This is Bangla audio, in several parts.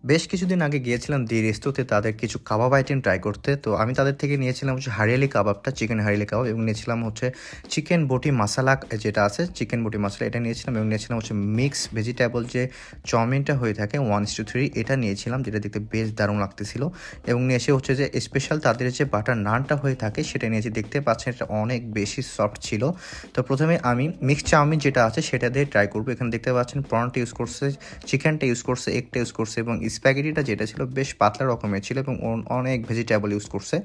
বেশ কিছুদিন আগে গিয়েছিলাম দি রেস্তোতে তাদের কিছু কাবাব আইটেম ট্রাই করতে। তো আমি তাদের থেকে নিয়েছিলাম হচ্ছে হারিয়ালি কাবাবটা, চিকেন হারিয়ালি কাবাব, এবং নিয়েছিলাম হচ্ছে চিকেন বটি মশালা যেটা আছে, চিকেন বটি মশলা এটা নিয়েছিলাম, এবং নিয়েছিলাম হচ্ছে মিক্স ভেজিটেবল যে চাউমিনটা হয়ে থাকে 1:3 এটা নিয়েছিলাম, যেটা দেখতে বেশ দারুণ লাগতেছিল। এবং নিয়েছি হচ্ছে যে স্পেশাল তাদের যে বাটার নানটা হয়ে থাকে সেটা নিয়েছি। দেখতে পাচ্ছেন এটা অনেক বেশি সফট ছিল। তো প্রথমে আমি মিক্স চাউমিন যেটা আছে সেটা দিয়ে ট্রাই করবো। এখানে দেখতে পাচ্ছেন প্রনটা ইউজ করছে, চিকেনটা ইউজ করছে, এগটা ইউজ করছে, এবং স্প্যাগেটিটা যেটা ছিল বেশ পাতলা রকমের ছিল, এবং অনেক ভেজিটেবল ইউজ করছে।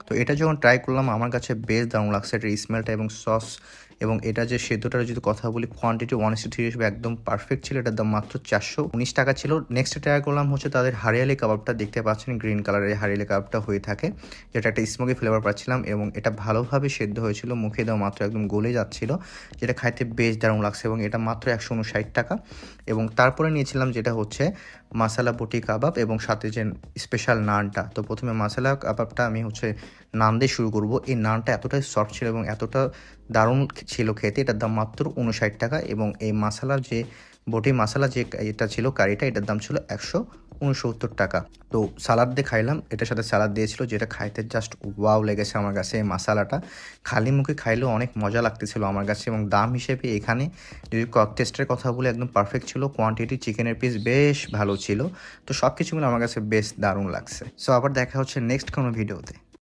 তো এটা যখন ট্রাই করলাম আমার কাছে বেশ দারুণ লাগছে এটার স্মেলটা এবং সস, এবং এটা যে সেদ্ধটার যদি কথা বলি কোয়ান্টিটি 1:3 হিসেবে একদম পারফেক্ট ছিল। এটার দাম মাত্র 419 টাকা ছিল। নেক্সট ট্রাই করলাম হচ্ছে তাদের হারিয়ালি কাবাবটা। দেখতে পাচ্ছেন গ্রিন কালারের হারিয়ালি কাবাবটা হয়ে থাকে, যেটা একটা স্মোকি ফ্লেভার পাচ্ছিলাম, এবং এটা ভালোভাবে সেদ্ধ হয়েছিল, মুখে দেওয়া মাত্র একদম গলে যাচ্ছিল, যেটা খাইতে বেশ দারুণ লাগছে, এবং এটা মাত্র 159 টাকা। এবং তারপরে নিয়েছিলাম যেটা হচ্ছে মশালা বটি কাবাব এবং সাথে যে স্পেশাল নানটা। তো প্রথমে মশালা কাবাবটা আমি হচ্ছে নান দিয়ে শুরু করব। এই নানটা এতটাই সফট ছিল এবং এতটা দারুণ ছিল খেতে, এটার দাম মাত্র 59 টাকা। এবং এই মশালার যে বটি মশালা যে এটা ছিল কারিটা, এটার দাম ছিল 169 টাকা। তো সালাদ দিয়ে খাইলাম, এটার সাথে সালাদ দিয়েছিল, যেটা খাইতে জাস্ট ওয়াও লেগেছে আমার কাছে। এই মশালাটা খালি মুখে খাইলেও অনেক মজা লাগতেছিল আমার কাছে, এবং দাম হিসেবে এখানে যদি টেস্টের কথা বলে একদম পারফেক্ট ছিল। কোয়ান্টিটি চিকেনের পিস বেশ ভালো ছিল। তো সব কিছু মিলে আমার কাছে বেশ দারুণ লাগছে। সো আবার দেখা হচ্ছে নেক্সট কোনো ভিডিওতে।